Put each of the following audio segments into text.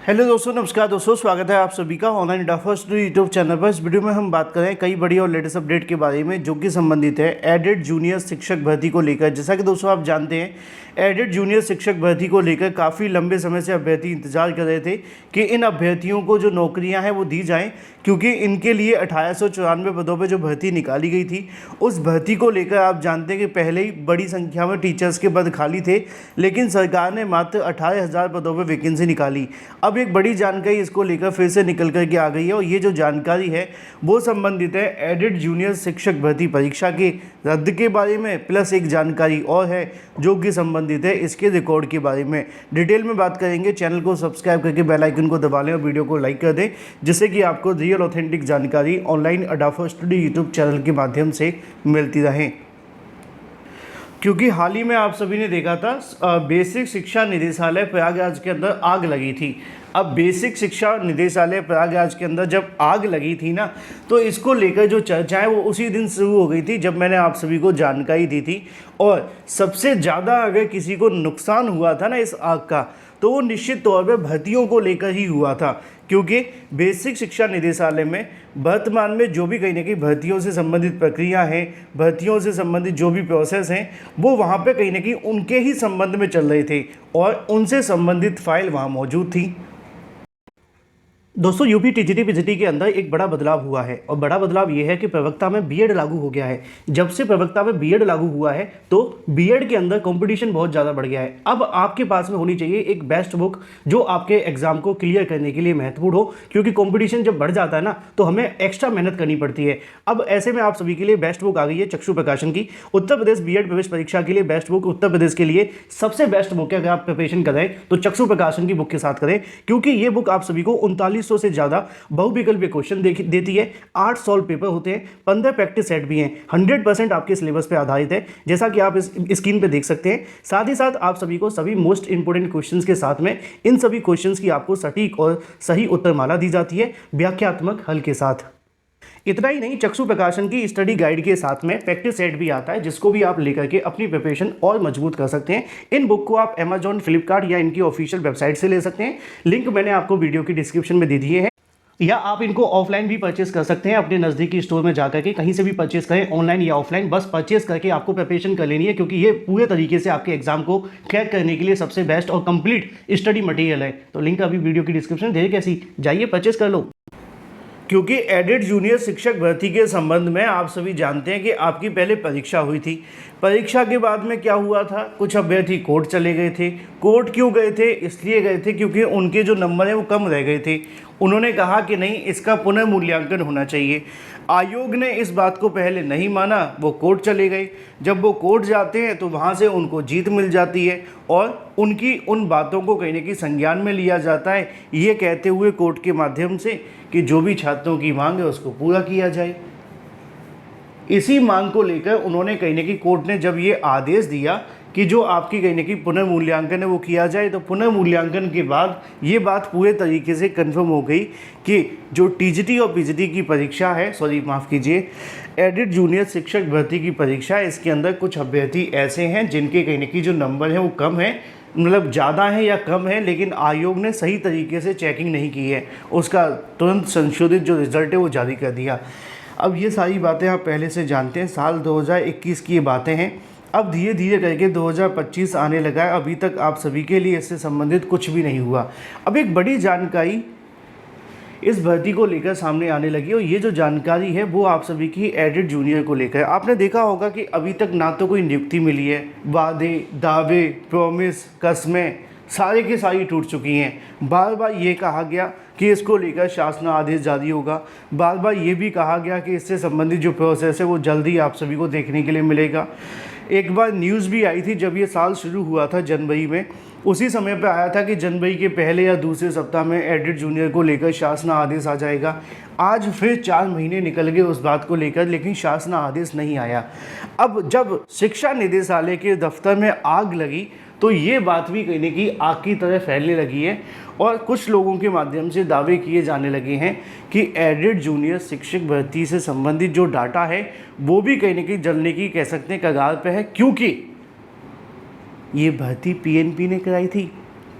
Hello दोस्तों, नमस्कार दोस्तों, स्वागत है आप सभी का ऑनलाइन फर्स्ट यूट्यूब चैनल पर। इस वीडियो में हम बात करें कई बड़ी और लेटेस्ट अपडेट के बारे में जो कि संबंधित है एडेड जूनियर शिक्षक भर्ती को लेकर। जैसा कि दोस्तों आप जानते हैं, एडेड जूनियर शिक्षक भर्ती को लेकर काफ़ी लंबे समय से अभ्यर्थी इंतजार कर रहे थे कि इन अभ्यर्थियों को जो नौकरियां हैं वो दी जाएं, क्योंकि इनके लिए 1894 पदों पर जो भर्ती निकाली गई थी उस भर्ती को लेकर आप जानते हैं कि पहले ही बड़ी संख्या में टीचर्स के पद खाली थे, लेकिन सरकार ने मात्र 18,000 पदों पर वैकेंसी निकाली। अब एक बड़ी जानकारी इसको लेकर फिर से निकल कर के आ गई है और ये जो जानकारी है वो संबंधित है एडेड जूनियर शिक्षक भर्ती परीक्षा के रद्द के बारे में, प्लस एक जानकारी और है जो कि संबंधित है इसके रिकॉर्ड के बारे में। डिटेल में बात करेंगे। चैनल को सब्सक्राइब करके बेल आइकन को दबा लें और वीडियो को लाइक कर दें, जिससे कि आपको रियल ऑथेंटिक जानकारी ऑनलाइन अडाफा स्टडी यूट्यूब चैनल के माध्यम से मिलती रहे। क्योंकि हाल ही में आप सभी ने देखा था बेसिक शिक्षा निदेशालय प्रयागराज के अंदर आग लगी थी। अब बेसिक शिक्षा निदेशालय प्रयागराज के अंदर जब आग लगी थी ना, तो इसको लेकर जो चर्चा है वो उसी दिन शुरू हो गई थी जब मैंने आप सभी को जानकारी दी थी। और सबसे ज़्यादा अगर किसी को नुकसान हुआ था ना इस आग का, तो वो निश्चित तौर पर भर्तियों को लेकर ही हुआ था, क्योंकि बेसिक शिक्षा निदेशालय में वर्तमान में जो भी कहीं ना कहीं भर्तियों से संबंधित प्रक्रिया हैं, भर्तियों से संबंधित जो भी प्रोसेस हैं, वो वहाँ पे कहीं ना कहीं उनके ही संबंध में चल रहे थे और उनसे संबंधित फाइल वहाँ मौजूद थी। दोस्तों, यूपी टीजीटी पीजीटी के अंदर एक बड़ा बदलाव हुआ है और बड़ा बदलाव ये है कि प्रवक्ता में बीएड लागू हो गया है। जब से प्रवक्ता में बीएड लागू हुआ है तो बीएड के अंदर कंपटीशन बहुत ज़्यादा बढ़ गया है। अब आपके पास में होनी चाहिए एक बेस्ट बुक जो आपके एग्जाम को क्लियर करने के लिए महत्वपूर्ण हो, क्योंकि कॉम्पिटिशन जब बढ़ जाता है ना तो हमें एक्स्ट्रा मेहनत करनी पड़ती है। अब ऐसे में आप सभी के लिए बेस्ट बुक आ गई है चक्षु प्रकाशन की। उत्तर प्रदेश बीएड प्रवेश परीक्षा के लिए बेस्ट बुक उत्तर प्रदेश के लिए सबसे बेस्ट बुक है। अगर आप प्रिपरेशन करें तो चक्षु प्रकाशन की बुक के साथ करें, क्योंकि ये बुक आप सभी को 3900 से ज़्यादा बहुविकल्पीय क्वेश्चन देती है। 8 सॉल्व पेपर होते हैं, 15 प्रैक्टिस सेट भी हैं, 100% आपके सिलेबस पे आधारित है, जैसा कि आप इस स्क्रीन पे देख सकते हैं। साथ ही साथ आप सभी को सभी मोस्ट इंपोर्टेंट क्वेश्चंस के साथ में इन सभी क्वेश्चंस की आपको सटीक और सही उत्तरमाला दी जाती है व्याख्यात्मक हल के साथ। इतना ही नहीं, चक्षु प्रकाशन की स्टडी गाइड के साथ में प्रैक्टिस सेट भी आता है, जिसको भी आप लेकर के अपनी प्रिपरेशन और मजबूत कर सकते हैं। इन बुक को आप अमेजॉन, फ्लिपकार्ट या इनकी ऑफिशियल वेबसाइट से ले सकते हैं। लिंक मैंने आपको वीडियो की डिस्क्रिप्शन में दे दिए हैं, या आप इनको ऑफलाइन भी परचेस कर सकते हैं अपने नज़दीकी स्टोर में जाकर के। कहीं से भी परचेस करें, ऑनलाइन या ऑफलाइन, बस परचेस करके आपको प्रिपरेशन कर लेनी है, क्योंकि ये पूरे तरीके से आपके एग्जाम को क्रैक करने के लिए सबसे बेस्ट और कंप्लीट स्टडी मटेरियल है। तो लिंक अभी वीडियो की डिस्क्रिप्शन दे, कैसी जाइए परचेस कर लो। क्योंकि एडेड जूनियर शिक्षक भर्ती के संबंध में आप सभी जानते हैं कि आपकी पहले परीक्षा हुई थी। परीक्षा के बाद में क्या हुआ था, कुछ अभ्यर्थी कोर्ट चले गए थे। कोर्ट क्यों गए थे? इसलिए गए थे क्योंकि उनके जो नंबर हैं वो कम रह गए थे। उन्होंने कहा कि नहीं, इसका पुनर्मूल्यांकन होना चाहिए। आयोग ने इस बात को पहले नहीं माना, वो कोर्ट चले गए। जब वो कोर्ट जाते हैं तो वहाँ से उनको जीत मिल जाती है और उनकी उन बातों को कहीं ना कहीं संज्ञान में लिया जाता है, ये कहते हुए कोर्ट के माध्यम से कि जो भी छात्रों की मांग है उसको पूरा किया जाए। इसी मांग को लेकर उन्होंने कहीं ना कहीं कोर्ट ने जब ये आदेश दिया कि जो आपकी कहीं ना कहीं पुनर्मूल्यांकन है वो किया जाए, तो पुनर्मूल्यांकन के बाद ये बात पूरे तरीके से कंफर्म हो गई कि जो टीजीटी और पीजीटी की परीक्षा है, माफ़ कीजिए, एडेड जूनियर शिक्षक भर्ती की परीक्षा है, इसके अंदर कुछ अभ्यर्थी ऐसे हैं जिनके कहीं ना कहीं जो नंबर है वो कम है, मतलब ज़्यादा है या कम है, लेकिन आयोग ने सही तरीके से चेकिंग नहीं की है, उसका तुरंत संशोधित जो रिज़ल्ट है वो जारी कर दिया। अब ये सारी बातें आप पहले से जानते हैं, साल 2021 की ये बातें हैं। अब धीरे धीरे करके 2025 आने लगा है, अभी तक आप सभी के लिए इससे संबंधित कुछ भी नहीं हुआ। अब एक बड़ी जानकारी इस भर्ती को लेकर सामने आने लगी और ये जो जानकारी है वो आप सभी की एडेड जूनियर को लेकर। आपने देखा होगा कि अभी तक ना तो कोई नियुक्ति मिली है, वादे, दावे, प्रॉमिस, कस्में सारी की सारी टूट चुकी हैं। बार बार ये कहा गया कि इसको लेकर शासन आदेश जारी होगा, बार बार ये भी कहा गया कि इससे संबंधित जो प्रोसेस है वो जल्दी आप सभी को देखने के लिए मिलेगा। एक बार न्यूज़ भी आई थी जब ये साल शुरू हुआ था जनवरी में, उसी समय पे आया था कि जनवरी के पहले या दूसरे सप्ताह में एडेड जूनियर को लेकर शासन आदेश आ जाएगा। आज फिर 4 महीने निकल गए उस बात को लेकर, लेकिन शासन आदेश नहीं आया। अब जब शिक्षा निदेशालय के दफ्तर में आग लगी तो ये बात भी कहीं ना कहीं आग की तरह फैलने लगी है और कुछ लोगों के माध्यम से दावे किए जाने लगे हैं कि एडेड जूनियर शिक्षक भर्ती से संबंधित जो डाटा है वो भी कहीं ना कहीं जलने की कह सकते हैं कगार पे है, क्योंकि ये भर्ती पीएनपी ने कराई थी।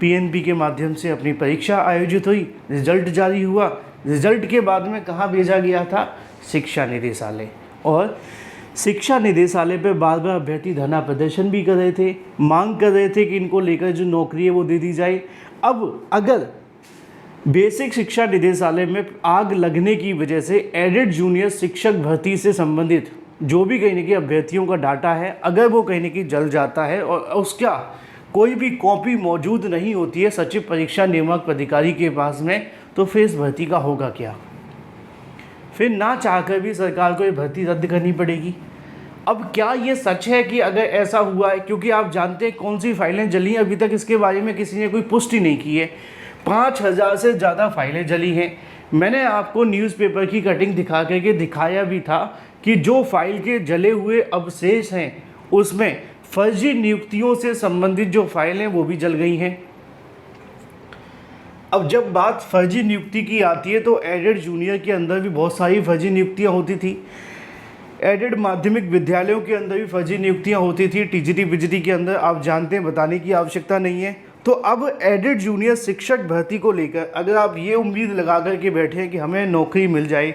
पीएनबी के माध्यम से अपनी परीक्षा आयोजित हुई, रिजल्ट जारी हुआ। रिजल्ट के बाद में कहाँ भेजा गया था? शिक्षा निदेशालय। और शिक्षा निदेशालय पे बार बार अभ्यर्थी धरना प्रदर्शन भी कर रहे थे, मांग कर रहे थे कि इनको लेकर जो नौकरी है वो दे दी जाए। अब अगर बेसिक शिक्षा निदेशालय में आग लगने की वजह से एडेड जूनियर शिक्षक भर्ती से संबंधित जो भी कहीं न कहीं अभ्यर्थियों का डाटा है, अगर वो कहीं न कहीं जल जाता है और उसका कोई भी कॉपी मौजूद नहीं होती है सचिव परीक्षा नियामक अधिकारी के पास में, तो फिर इस भर्ती का होगा क्या? फिर ना चाहकर भी सरकार को ये भर्ती रद्द करनी पड़ेगी। अब क्या ये सच है कि अगर ऐसा हुआ है, क्योंकि आप जानते हैं कौन सी फाइलें जली हैं, अभी तक इसके बारे में किसी ने कोई पुष्टि नहीं की है। 5000 से ज़्यादा फाइलें जली हैं। मैंने आपको न्यूज़पेपर की कटिंग दिखा करके दिखाया भी था कि जो फाइल के जले हुए अवशेष हैं उसमें फर्जी नियुक्तियों से संबंधित जो फाइलें हैं वो भी जल गई हैं। अब जब बात फर्जी नियुक्ति की आती है तो एडेड जूनियर के अंदर भी बहुत सारी फर्जी नियुक्तियां होती थी। एडेड माध्यमिक विद्यालयों के अंदर भी फर्जी नियुक्तियां होती थी। टीजीटी बीजीटी के अंदर आप जानते हैं, बताने की आवश्यकता नहीं है। तो अब एडेड जूनियर शिक्षक भर्ती को लेकर अगर आप ये उम्मीद लगा कर के बैठे हैं कि हमें नौकरी मिल जाए,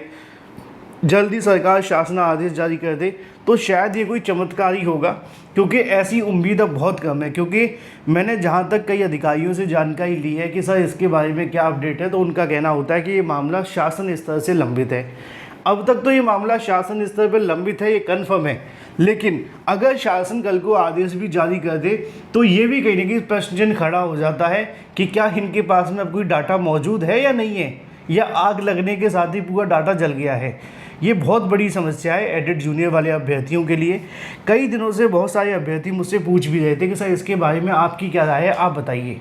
जल्दी सरकार शासन आदेश जारी कर दे, तो शायद ये कोई चमत्कार ही होगा, क्योंकि ऐसी उम्मीद अब बहुत कम है। क्योंकि मैंने जहाँ तक कई अधिकारियों से जानकारी ली है कि सर इसके बारे में क्या अपडेट है, तो उनका कहना होता है कि ये मामला शासन स्तर से लंबित है। अब तक तो ये मामला शासन स्तर पर लंबित है, ये कन्फर्म है, लेकिन अगर शासन कल को आदेश भी जारी कर दे तो ये भी कहीं ना कहीं प्रश्न चिन्ह खड़ा हो जाता है कि क्या इनके पास में अब कोई डाटा मौजूद है या नहीं है, या आग लगने के साथ ही पूरा डाटा जल गया है। ये बहुत बड़ी समस्या है एडेड जूनियर वाले अभ्यर्थियों के लिए। कई दिनों से बहुत सारे अभ्यर्थी मुझसे पूछ भी रहे थे कि सर इसके बारे में आपकी क्या राय है, आप बताइए।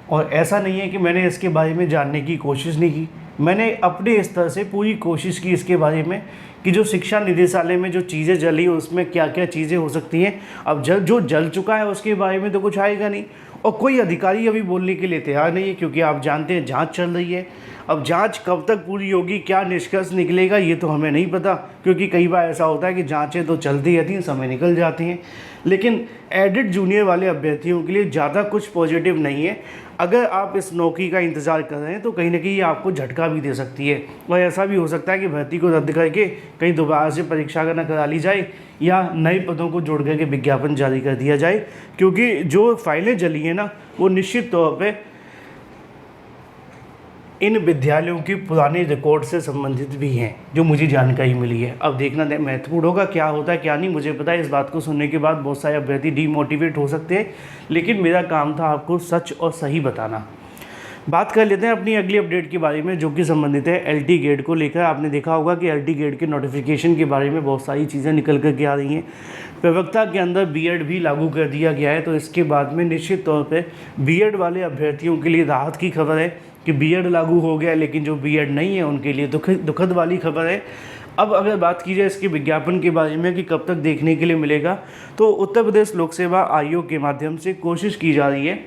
और ऐसा नहीं है कि मैंने इसके बारे में जानने की कोशिश नहीं की, मैंने अपने स्तर से पूरी कोशिश की इसके बारे में कि जो शिक्षा निदेशालय में जो चीज़ें जली उसमें क्या क्या चीज़ें हो सकती हैं। अब जो जल चुका है उसके बारे में तो कुछ आएगा नहीं, और कोई अधिकारी अभी बोलने के लिए तैयार नहीं है, क्योंकि आप जानते हैं जांच चल रही है। अब जांच कब तक पूरी होगी, क्या निष्कर्ष निकलेगा, ये तो हमें नहीं पता, क्योंकि कई बार ऐसा होता है कि जांचें तो चलती रहती हैं, समय निकल जाते हैं। लेकिन एडेड जूनियर वाले अभ्यर्थियों के लिए ज़्यादा कुछ पॉजिटिव नहीं है। अगर आप इस नौकरी का इंतज़ार कर रहे हैं तो कहीं ना कहीं ये आपको झटका भी दे सकती है, और ऐसा भी हो सकता है कि भर्ती को रद्द करके कहीं दोबारा से परीक्षा न करा ली जाए, या नए पदों को जोड़ करके विज्ञापन जारी कर दिया जाए। क्योंकि जो फाइलें जली हैं ना, वो निश्चित तौर पर इन विद्यालयों की पुराने रिकॉर्ड से संबंधित भी हैं, जो मुझे जानकारी मिली है। अब देखना महत्वपूर्ण होगा क्या होता है क्या नहीं, मुझे पता है। इस बात को सुनने के बाद बहुत सारे अभ्यर्थी डीमोटिवेट हो सकते हैं, लेकिन मेरा काम था आपको सच और सही बताना। बात कर लेते हैं अपनी अगली अपडेट के बारे में, जो कि संबंधित है एलटी गेट को लेकर। आपने देखा होगा कि एलटी गेट के नोटिफिकेशन के बारे में बहुत सारी चीज़ें निकल कर के आ रही हैं। प्रवक्ता के अंदर बीएड भी लागू कर दिया गया है, तो इसके बाद में निश्चित तौर पर बीएड वाले अभ्यर्थियों के लिए राहत की खबर है कि बीएड लागू हो गया, लेकिन जो बीएड नहीं है उनके लिए दुखद वाली खबर है। अब अगर बात की जाए इसके विज्ञापन के बारे में कि कब तक देखने के लिए मिलेगा, तो उत्तर प्रदेश लोक सेवा आयोग के माध्यम से कोशिश की जा रही है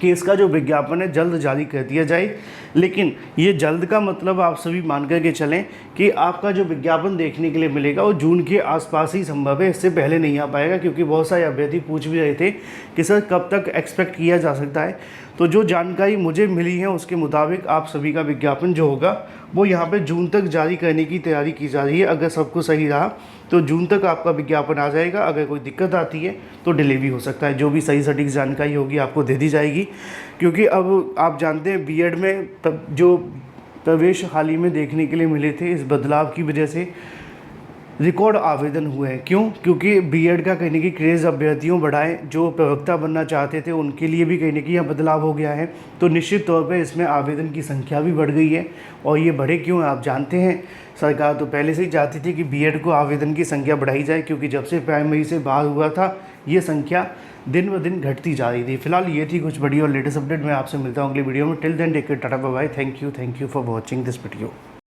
कि इसका जो विज्ञापन है जल्द जारी कर दिया जाए। लेकिन ये जल्द का मतलब आप सभी मान कर के चलें कि आपका जो विज्ञापन देखने के लिए मिलेगा वो जून के आसपास ही संभव है, इससे पहले नहीं आ पाएगा। क्योंकि बहुत सारे अभ्यर्थी पूछ भी रहे थे कि सर कब तक एक्सपेक्ट किया जा सकता है। तो जो जानकारी मुझे मिली है उसके मुताबिक आप सभी का विज्ञापन जो होगा वो यहाँ पे जून तक जारी करने की तैयारी की जा रही है। अगर सब कुछ सही रहा तो जून तक आपका विज्ञापन आ जाएगा। अगर कोई दिक्कत आती है तो डिले भी हो सकता है। जो भी सही सटीक जानकारी होगी आपको दे दी जाएगी, क्योंकि अब आप जानते हैं बीएड में जो प्रवेश हाल ही में देखने के लिए मिले थे, इस बदलाव की वजह से रिकॉर्ड आवेदन हुए हैं। क्यों? क्योंकि बीएड का कहीं ना कहीं क्रेज़ अभ्यर्थियों बढ़ाए, जो प्रवक्ता बनना चाहते थे उनके लिए भी कहीं ना कहीं यह बदलाव हो गया है। तो निश्चित तौर पे इसमें आवेदन की संख्या भी बढ़ गई है। और ये बढ़े क्यों आप जानते हैं, सरकार तो पहले से ही चाहती थी कि बीएड को आवेदन की संख्या बढ़ाई जाए, क्योंकि जब से प्राइमरी से बाहर हुआ था ये संख्या दिन ब दिन घटती जा रही थी। फिलहाल ये थी कुछ बड़ी और लेटेस्ट अपडेट। मैं आपसे मिलता हूँ अगली वीडियो में। Till then take care, tata bye bye, thank you for watching this video.